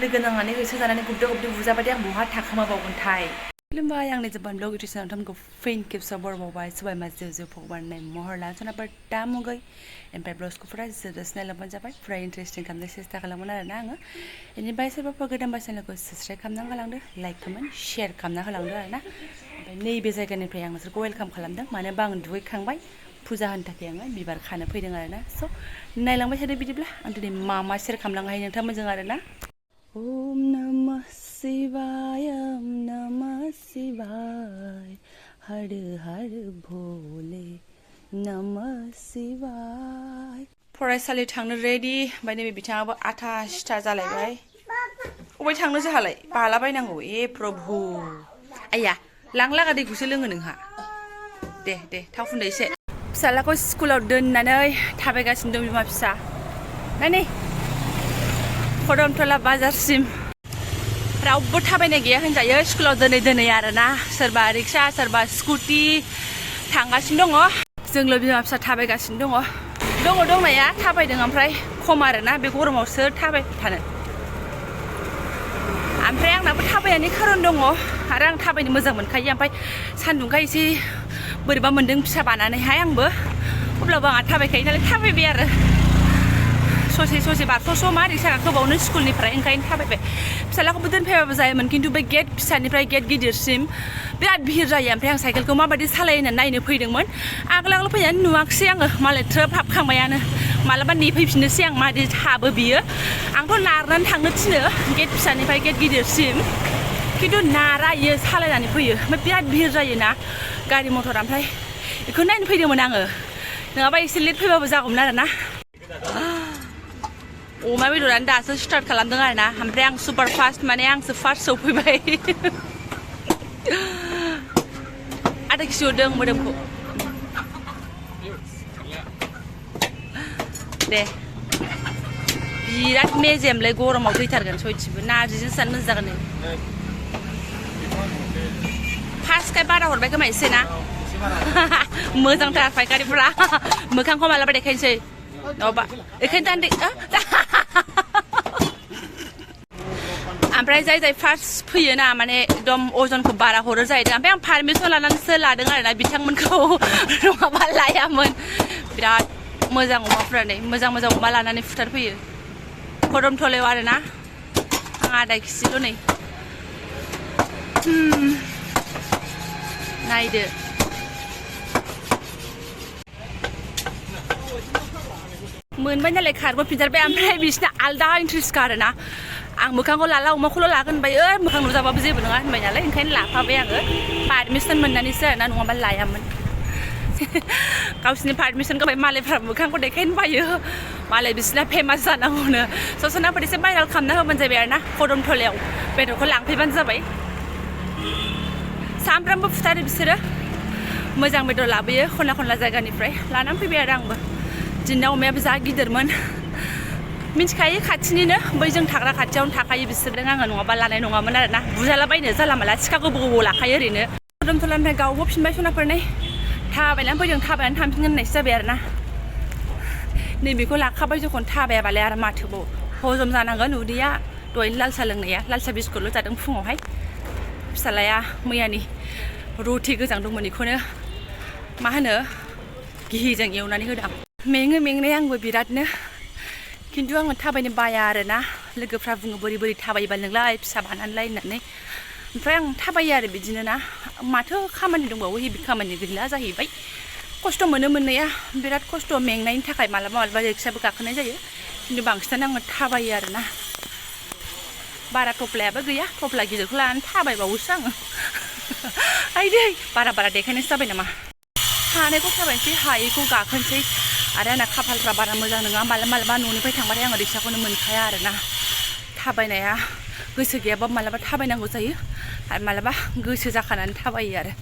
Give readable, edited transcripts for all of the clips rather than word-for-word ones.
लोगो नांनानै होसो जानानै गुबदो गुबदो बुजाबाथाय आं बहा थाखोमाबावगोनथाय खुलुमबाय आंनि जोबानब्लग इउटिउब चेनेल थामखौ फैन खेबसा बरबावबाय सबाय मा जेव जेव फगबारनाय महर लाना पर दा मुगै ओमफ्राय ब्लग्सखौ फुरा जोबजासिम लांबानो जाबाय फुरा इन्टारेस्टिं खालामनो सेस्था खालामोन आरोना आङो बेनिफ्राय सोरबाफोर गोदान चेनेलखौ साबस्क्राइब खालामना होलांदो लाइक कमेन्ट शेयार खालामना होलांदो आरोना ओमफ्राय नैबे जायगानिफ्राय आं नोंसोरखौ वेलकाम खालामदों मानो होनबा आं दुगैखांबाय फुजा होनो थाखाय आङो बिबार खानो फैदों आरोना स' नायलांबाय थादो बिदिब्ला आं दिनै मा शेयार खालामलांनो हायो नोंथांमोनजों आरोना ओम नमः शिवाय ओम नमः शिवाय हर हर भोले नमः शिवाय फरायसालि थांनो रेडि ओमफ्राय नैबे बिथाङाबो आथा सिथा जालायबाय अबाय थांनो जोहालाय बालाबायनांगौ ए प्रभु आया लांलागा दैखौसो लोङो नोंहा दे दे थाव फुनदो एसे फिसालाखौ स्कुलाव दोननानै थाबायगासिनो दं बिमा फिसा नानै खदमथला बाजारसिम रावबो थाबायनाय गैया होनजायो स्कुलाव दोनै आरोना सोरबा रिक्सा सोरबा स्कुटि थांगासिनो दङ जोंल' बिमा फिसा थाबायगासिनो दङ दंनाया थाबायदों ओमफ्राय खम आरोना बे गरमाव सोर थाबाय थानो ओमफ्राय आंनाबो थाबायनायनि खारन दङ आरो आं थाबायनो मोजां मोनखायो ओमफ्राय सान्दुंखा एसे बोरैबा मोन्दों फिसा बानानैहाय आंबो अब्लाबो आंहा थाबायखायो नालाय थाबायबाय आरो ससे बारस'स' मा रिक्सा गाखोबावनो स्कुलनिफ्राय ओंखायनो थाबायबाय फिसालाखौबो दोनफैबाबो जायोमोन खिन्थु बे गेट फिसानिफ्राय गेट गिदिरसिम बिराद भिर जायो ओमफ्राय आं साइकेलखौ माबायदि सालायो होननानै नायनो फैदोंमोन आगोल फैनानै नुवाखिसै आङो मालाय ट्रोब हाबखांबायानो मालाबा नेफैफिननोसै आं मादि हाबो बियो आंथ' नारनानै थांनो थिनो गेट फिसानिफ्राय गेट गिदिरसिम खिन्थु नारा इयो सालायनानै फैयो ओमफ्राय बिराद भिर जायोना गारि मटर ओमफ्राय बेखौ नायनो फैदोंमोन आङो नङाबा एसे लेट फैबाबो जागौमोन आरोना अमा बेदरानो दासो स्टार्ट खालामदों आरोना ओमफ्राय आं सुपार फास्ट माने आंसो फार्स्ट सौफैबाय आधा केजि हरदों मोदोमखौ दे बिराद मेजेमलाय गरमाव थैथारगोन सयथिबो नारजिजों जानो मोजां जागोन फार्स्टखाय बारा हरबाय खोमा एसे ना मोजांथार फायखारिफ्रा मोखांखौ मालाबा देखायनोसै नङाबा बेखायनो दान्दे ओमफ्राय जाय फार्स्ट फैयोना माने एकदम अजनखौ बारा हरो जाहैदों ओमफ्राय आं पारमिसन लानानैसो लादों आरोना बिथांमोनखौ नङाबा लायामोन बिराद मोजां अमाफ्रा नै मोजां अमा लानानै फुथारफैयो खदमथलायाव आरोना आं आधा केजिल' नै नायदो मोनबाय नालाय खारबोफिनथारबाय ओमफ्राय बिसिना आलदा इन्ट्रेस्टखा आरोना आं मोखांखौ लाला अमाखौल' लागोन होनबाय मोखां नुजाबाबो जेबो नङा होनबाय नालाय ओंखायनो लाफाबाय आङो पारमिसन मोननानैसो आरोना नङाबा लायामोन गावसिनि पारमिसनखौ मालायफ्रा मोखांखौ देखायनो बायो मालाय बिसिना फेमास जानांगौनो ससनाफोर एसे भाइरेल खालामना होबानो जाबाय आरोना खदमथलायाव बेदरखौ लांफैबानो जाबाय सामफ्रामबो फुथारो बिसोरो मोजां बेदर लाबोयो खना जायगानिफ्राय लानानै फैबाय आरो आंबो दिनना अमायाबो जा गिदिरमोन मिन्थिखायो खाथिनिनो बै जों थाग्रा खाथियावनो थाखायो बिसोरजों आङो नङाबा लानाय नङामोन आरोना बुजालाबायनो जाला माला सिखाखौ गोबाव लाखायो ओरैनो खदमथलानिफ्राय गावबोफिनबाय सनाफोरनै थाबायनानै फैदों थाबायनानै थांफिनगोन होननायसो जाबाय आरोना नैबेखौ लाखाबाय जखन थाबायाबालाय आरो माथोबाव हजम जानांगोन उदैया दहायनो लाल साहा लोंनाया लाल साहा बिस्कुटल' जादों फुङावहाय फिसालाया मैयानि रुटि गोजां दंमोन बेखौनो मा होनो घिजों एवनानै होदों मेंनाया आंबो बिरादनो खिन्थु आङो थाबायनो बाया आरोना लोगोफ्रा बुङो बोरै थाबायोबा नोंलाय फिसा बानानैलाय होननानै ओमफ्राय आं थाबायो आरो बिदिनो ना माथो खामानि दंबावो हेभि खामानि गैला जाहैबाय खस्थ' मोननाया बिराद खस्थ' मेंनायनि थाखाय मालाबा रिक्साबो गाखोनाय जायो खिन्थु बांसिनानो आङो थाबायो आरोना बारा थफ्लायाबो गैया थफ्ला गिदिरखौ लानानै थाबायबावोसो आङो आइदै बारा देखायनायसो जाबाय नामा हानायखौ थाबायनोसै हायैखौ गाखोनोसै आरो आंना खाफालफ्रा बारा मोजां नङा मालाबा न'निफ्राय थांबाथाय आङो रिक्साखौनो मोनखाया आरोना थाबायनाया गोसो गैयाबा मालाबा थाबायनांगौ जायो आरो मालाबा गोसो जाखानानै थाबायो आरो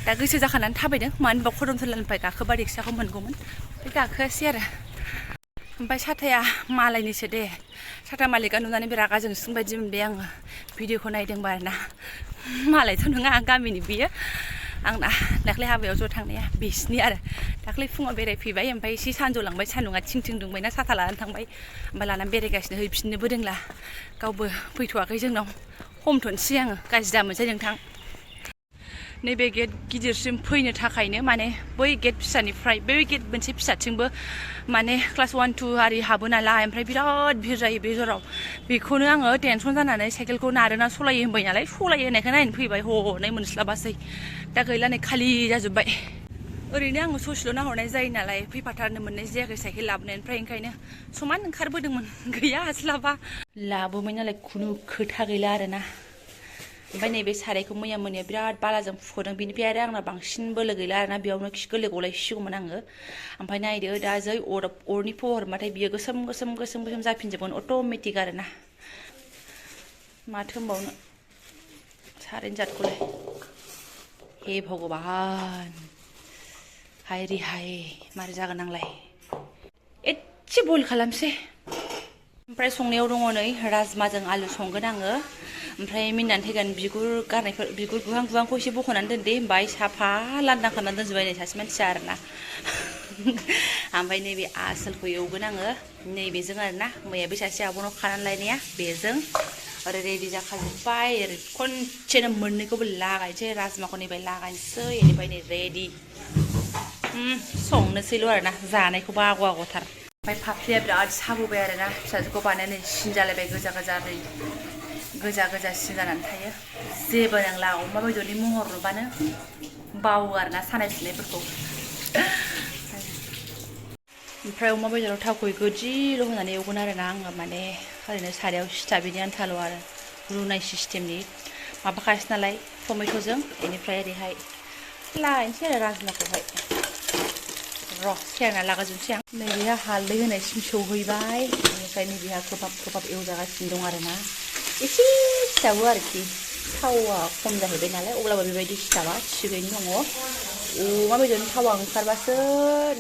दा गोसो जाखानानै थाबायदों मानो होनबा खदमथलानिफ्राय गाखोबा रिक्साखौ मोनगौमोन बे गाखोआसै आरो ओमफ्राय साथाया मालायनिसो दे साथा मालिकआ नुनानै बे रागा जोंसिन बायदि मोनबाय आङो भिडिअखौ नायदोंबा आरोना मालायथ' नङा गामिनि बियो आंना दाख्लै हाबायाव ज' थांनाया बिसिनि आरो दाख्लै फुङाव बेरायफैबाय ओमफ्राय एसे सानजौलांबाय सान्दुङा थिं थिं दुंबायना साथा लानानै थांबाय ओमफ्राय लानानै बेरायगासिनो हैफिननोबो रोंला गावबो फैथ'वाखै जोंनाव हमथ'नोसै आङो गाज्रि दामोनसै नोंथां नैबे गेट गिदिरसिम फैनो थाखायनो माने बै गेट फिसानिफ्राय बै गेट मोनसे फिसाथिंबो माने क्लास 1 2 आरि हाबो नालाय ओमफ्राय बिराद भिर जायो बे जराव बेखौनो आङो टेनसन जानानै साइकेलखौ नारोना सलायो होनबाय नालाय सलायो होननायखौ नायनो फैबाय हनै मोनस्लाबासै दा गैला नै खालि जाजोब्बाय ओरैनो आङो ससेल' नाहरनाय जायो नालाय फैफाथारनो मोननाय जायाखै साइकेल लाबोनायनिफ्राय ओंखायनो समान ओंखारबोदोंमोन गैया हास्लाबा लाबोबाय नालाय खुनु खोथा गैला आरोना ओमफ्राय नैबे सारायखौ मैया मोनायाव बिराद बालाजों फुख'दों बिनिफ्राय आरो आंना बांसिन बोलो गैला आरोना बेयावनो खि गोरलै गलायसिगौमोन आङो ओमफ्राय नायदो दा जै अरनि फहरबाथाय बियो गोसोम गोसोम गोसोम गोसोम जाफिनजोबगोन अट'मेटिक आरोना माथो होनबावनो सारायनि जातखौलाय हे भगबान हाय रिहाय मारै जागोन आंलाय एसे बयल खालामसै ओमफ्राय संनायाव दङ नै राजमाजों आलु संगोन आङो ओमफ्राय मिन्नानै थैगोन बिगुर गुहां गुहांखौ एसे बख'नानै दोन दे होमबाय साफा लान्दा खालामनानै दोनजोबबाय नै सासे मानसिया आरोना ओमफ्राय नैबे आसोलखौ एवगोन आङो नैबेजों आरोना मैया बे सासे आब'नाव खानानै लायनाया बेजों ओरै रेडि जाखाजोब्बाय ओरै खनसेनो मोननैखौबो लागायनोसै राजमाखौ नैबाय लागायनोसै बेनिफ्राय नै रेडि संनोसैल' आरोना जानायखौबो आग' आग'थार ओमफ्राय फाफ्लिया बिराद साबोबाय आरोना फिसाजोखौ बानायनानै सिन जालायबाय गोजा गोजा दै गोजा गोजा सिन जानानै थायो जेबो नांला अमा बेदरनि महर नुबानो बावो आरोना सानाय सुनायफोरखौ ओमफ्राय अमा बेदराव थावखौ गोजिल' होनानै एवगोन आरोना आङो माने ओरैनो सारायाव सिथाबैनि आन्थाल' आरो रुनाय सिस्टेमनि माबाखासै नालाय टमेट'जों बेनिफ्राय ओरैहाय लायनोसै आरो राजमाखौहाय र' सेरना लागाजोबसै आं नैबेहा हालदै होनायसिम सौहैबाय बेनिफ्राय नैबेहा खोबहाब खोबहाब एवजागासिनो दं आरोना एसे सिथाबो आरोखि थावा खम जाहैबाय नालाय अब्लाबो बेबायदि सिथाबा थिगैनो दङ अमा बेदरनि थावा ओंखारबासो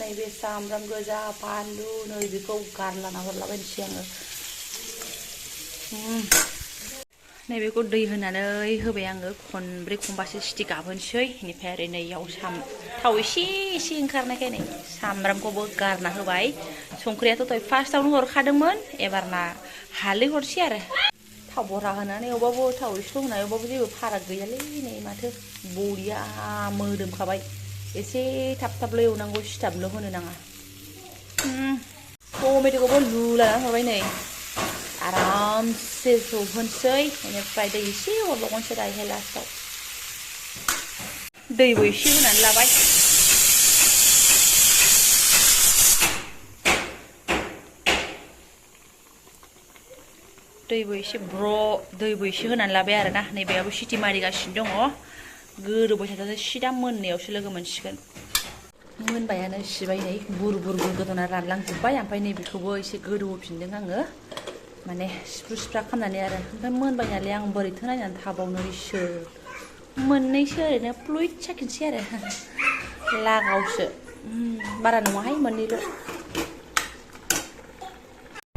नैबे सामब्राम गोजा बानलु नैबेखौ गारलाना हरलाबायनोसै आङो नैबेखौ दै होनानै होबाय आङो खनब्रै खनबासो सिटि गाबहोनोसै बेनिफ्राय ओरै नैयाव थाव एसे एसे ओंखारनायखाय नै सामब्रामखौबो गारना होबाय संख्रियाथ' दहाय फार्स्टआवनो हरखादोंमोन एबारना हालदै हरसै आरो थाव बरा होनानै एवबाबो थाव एसे होनानै एवबाबो जेबो फाराग गैयालै नै माथो बरिया मोदोमखाबाय एसे थाब थाबल' एवनांगौ सिथाबल' होनो नाङा टमेट'खौबो लुलाना हरबाय नै आरामसे जबहोनोसै बेनिफ्राय दै एसे हरबावगोनसै दायोहाय लास्टआव दैबो एसे होनानै लाबाय दैबो एसे होनानै लाबाय आरोना नैबेयाबो सिटि मारिगासिनो दङ गोदौबाय थाथारसै सिदा मोननायावसो लोगो मोनसिगोन मोनबायानो सिबाय नै बुर बुर गोदौना रानलांजोब्बाय ओमफ्राय नैबेखौबो एसे गोदौहोफिनदों आङो माने सिफ्रु सिफ्रा खालामनानै आरो ओमफ्राय मोनबाय नालाय आं बोरैथो नायनानै थाबावनो इसोर मोननैसो ओरैनो प्लुइट साखिनोसै आरो लागावसो बारा नङाहाय मोननैल'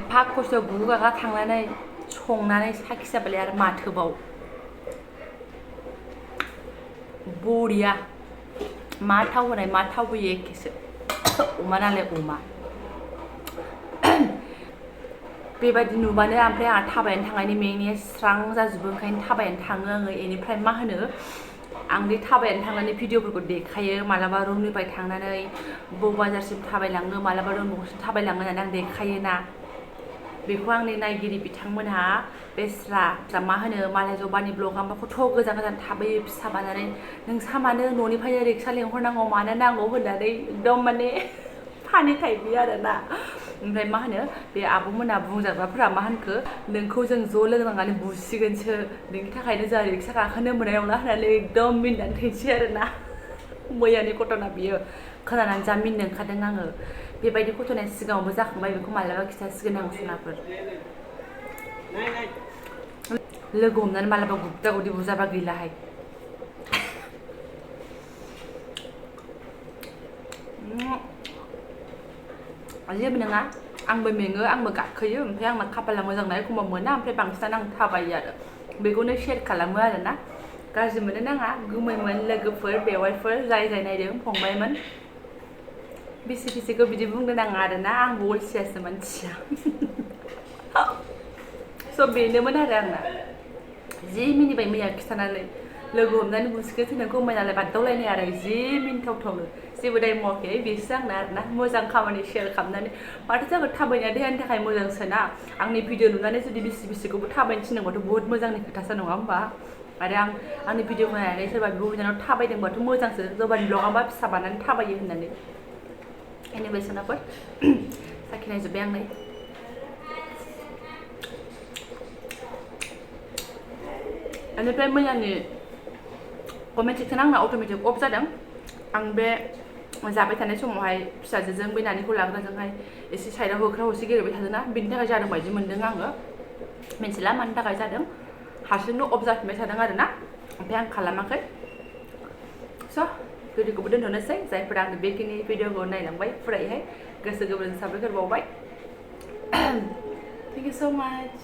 एफा खस्थ' गुरु गागा थांनानै संनानै साखिजाबाय आरो माथोबाव बरिया मा थाव होनाय मा थाव होयो एखेसो अमा नालाय अमा बेबायदि नुबानो ओमफ्राय आंहा थाबायनो थांनायनि मेंनाया स्रां जाजोबो ओंखायनो थाबायनो थाङो आङो बेनिफ्राय मा होनो आं बे थाबायनो थांनानै भिडिअफोरखौ देखायो मालाबा रुमनिफ्राय थांनानै बाजारसिम थाबायलाङो मालाबा रुमसिम थाबायलाङो होननानै आं देखायोना बेखौ आंनि नायगिरि बिथांमोनहा बेस्रा मा होनो मालाय जबानि ब्लग आंबा खथ' गोजान गोजान थाबायो फिसा बानानै नोंसा मानो न'निफ्रायनो रिक्सा लेंहरनांगौ मानो नांगौ होननानै एकदम माने फानि टाइपनि आरोना ओमफ्राय मा होनो बे आब'मोना बुंजाग्राफोरा मा होनखो नोंखौ जों ज' लोगो नांनानै बुसिगोनसो नोंनि थाखायनो जोंहा रिक्सा गाखोनो मोननाय नंला होननानै एकदम मिनिनानै थैनोसै आरोना मैयानि घटना बियो खोनानानै जा मिनिनो ओंखारदों आङो बेबायदि घटनाया सिगाङावबो जाखांबाय बेखौ मालाबा खिथासिगोन आं सनाफोर लोगो हमनानै मालाबा गुद्दा गुदि बुजाबा गैलाहाय जेबो नङा आंबो मेङो आंबो गाखोयो ओमफ्राय आंना खाफाला मोजां नालाय एखमबा मोना ओमफ्राय बांसिनानो आं थाबायो आरो बेखौनो शेयार खालामो आरोना गाज्रि मोननो नाङा गुमैमोन लोगोफोर बेवाइफोर जाय जाय नायदों फंबायमोन बिसि फिसिखौ बिदि बुंनो नाङा आरोना आंबो अलसियासो मानसिया स' बेनोमोन आरो आंना जि मिनिबाय मैया खिथानानै लोगो हमनानै बुसिखो थैनो गमायनालाय बादावलायनाय आरो जि मिनिथावथावनो जेबो दाय मावाखै बेसो आंना आरोना मोजां खामानि शेयार खालामनानै माथो जागोन थाबायनाया देहानि थाखाय मोजांसोना आंनि भिडिअ नुनानै जुदि बिसि फिसिखौबो थाबायनो थिनदोंबाथ' बहुत मोजांनि खोथासो नङा होमबा आरो आंनि भिडिअ नायनानै सोरबा बिब' बिनानाव थाबायदोंबाथ' मोजांसो जबानि ब्लगाबा फिसा बानानै थाबायो होननानै एनिवे सनाफोर साखिनायजोब्बाय आं नै बेनिफ्राय मैयानि कमेन्ट सेक्सन आंना अट'मेटिक अफ जादों आं बे जाबाय थानाय समावहाय फिसाजोजों बे नानिखौ लाग्राजोंहाय एसे साइडआव होख्रा हरसे गेलेबाय थादोंना बेनि थाखाय जादों बायदि मोन्दों आङो मिथिला मानि थाखाय जादों हारसिंनो अफ जाफिनबाय थादों आरोना ओमफ्राय आं खालामाखै स' भिडिअखौबो दोनथ'नोसै जायफोरा आंनि बेखिनि भिडिअखौ नायलांबाय फुरायैहाय गोसो गोरबोजों साबायखर बावबाय थेंक इउ स' माच